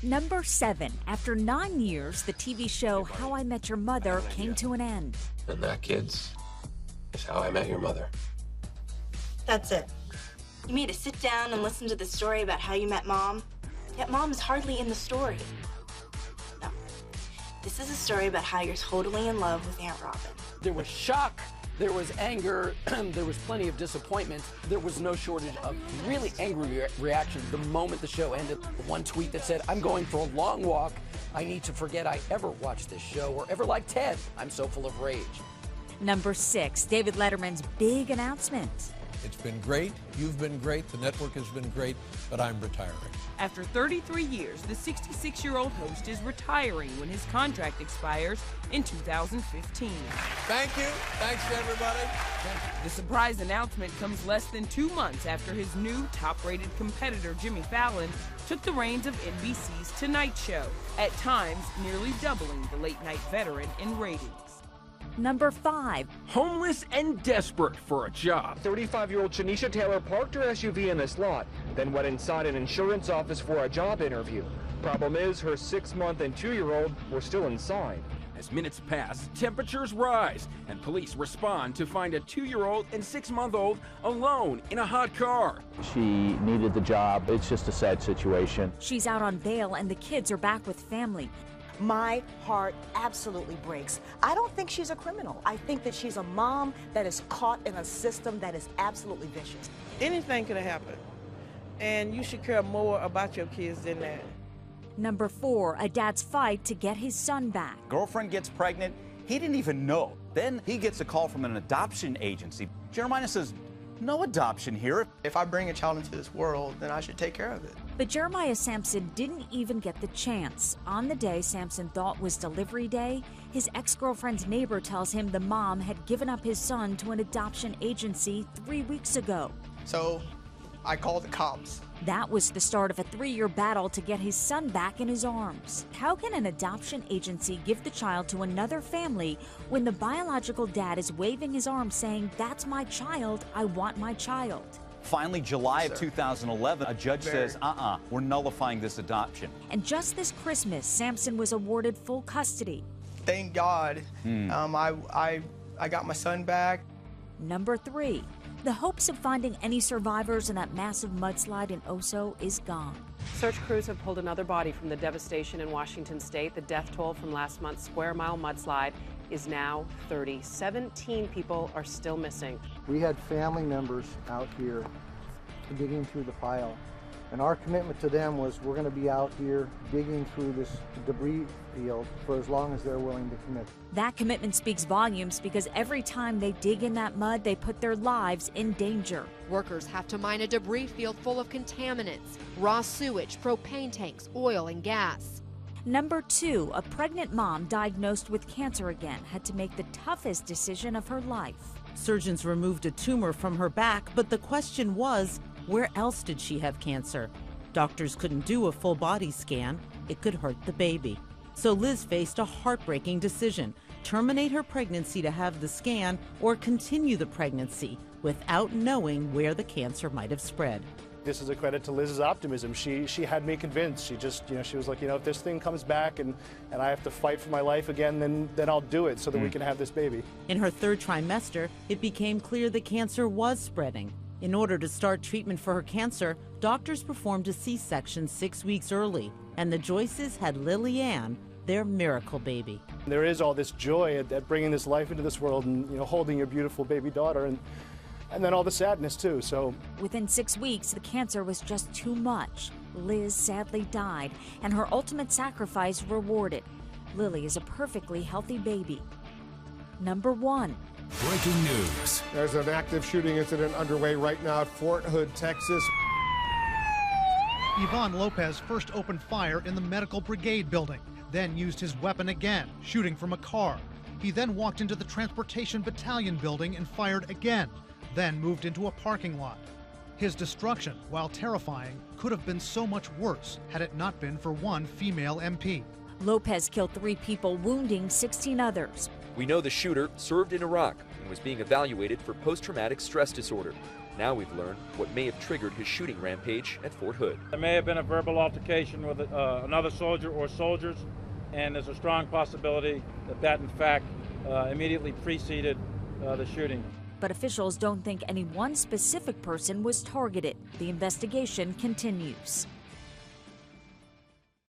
Number 7. After 9 years, the TV show How I Met Your Mother came to an end. And that, kids, is How I Met Your Mother. That's it. You made us sit down and listen to the story about how you met Mom, yet Mom is hardly in the story. No. This is a story about how you're totally in love with Aunt Robin. There was shock, there was anger, there was plenty of disappointment. There was no shortage of really angry reactions the moment the show ended. One tweet that said, "I'm going for a long walk. I need to forget I ever watched this show or ever liked Ted. I'm so full of rage." Number 6. David Letterman's big announcement. It's been great. You've been great. The network has been great, but I'm retiring. After 33 years, the 66-year-old host is retiring when his contract expires in 2015. Thank you. Thanks to everybody. The surprise announcement comes less than 2 months after his new top-rated competitor, Jimmy Fallon, took the reins of NBC's Tonight Show, at times nearly doubling the late-night veteran in ratings. Number 5. Homeless and desperate for a job. 35-year-old Shanisha Taylor parked her SUV in this lot, then went inside an insurance office for a job interview. Problem is, her 6-month and 2-year-old were still inside. As minutes pass, temperatures rise, and police respond to find a 2-year-old and 6-month-old alone in a hot car. She needed the job. It's just a sad situation. She's out on bail and the kids are back with family. My heart absolutely breaks. I don't think she's a criminal. I think that she's a mom that is caught in a system that is absolutely vicious. Anything could have happened, and you should care more about your kids than that. Number 4. A dad's fight to get his son back. Girlfriend gets pregnant. He didn't even know. Then he gets a call from an adoption agency. Jeremiah says, "No adoption here." If I bring a child into this world, then I should take care of it. But Jeremiah Sampson didn't even get the chance. On the day Sampson thought was delivery day, his ex-girlfriend's neighbor tells him the mom had given up his son to an adoption agency 3 weeks ago. So I called the cops. That was the start of a 3-year battle to get his son back in his arms. How can an adoption agency give the child to another family when the biological dad is waving his arms saying, "That's my child, I want my child"? Finally, July of 2011, a judge says, we're nullifying this adoption. And just this Christmas, Sampson was awarded full custody. Thank God. I got my son back. Number 3. The hopes of finding any survivors in that massive mudslide in Oso is gone. Search crews have pulled another body from the devastation in Washington state. The death toll from last month's Square Mile mudslide is now 30. 17 people are still missing. We had family members out here digging through the pile, and our commitment to them was we're going to be out here digging through this debris field for as long as they're willing to commit. That commitment speaks volumes because every time they dig in that mud, they put their lives in danger. Workers have to mine a debris field full of contaminants, raw sewage, propane tanks, oil, and gas. Number 2, a pregnant mom diagnosed with cancer again had to make the toughest decision of her life. Surgeons removed a tumor from her back, but the question was, where else did she have cancer? Doctors couldn't do a full body scan. It could hurt the baby. So Liz faced a heartbreaking decision: terminate her pregnancy to have the scan or continue the pregnancy without knowing where the cancer might have spread. This is a credit to Liz's optimism. She had me convinced. She just, she was like, if this thing comes back and I have to fight for my life again, then I'll do it so that we can have this baby. In her 3rd trimester, it became clear the cancer was spreading. In order to start treatment for her cancer, doctors performed a C-section 6 weeks early, and the Joyces had Lily Ann, their miracle baby. There is all this joy at bringing this life into this world and, holding your beautiful baby daughter, and then all the sadness too. So within 6 weeks, the cancer was just too much. Liz sadly died, and her ultimate sacrifice rewarded. Lily is a perfectly healthy baby. Number 1. Breaking news. There's an active shooting incident underway right now at Fort Hood, Texas. Ivan Lopez first opened fire in the medical brigade building, then used his weapon again, shooting from a car. He then walked into the transportation battalion building and fired again, then moved into a parking lot. His destruction, while terrifying, could have been so much worse had it not been for one female MP. Lopez killed 3 people, wounding 16 others. We know the shooter served in Iraq and was being evaluated for post-traumatic stress disorder. Now we've learned what may have triggered his shooting rampage at Fort Hood. There may have been a verbal altercation with another soldier or soldiers, and there's a strong possibility that in fact immediately preceded the shooting. But officials don't think any one specific person was targeted. The investigation continues.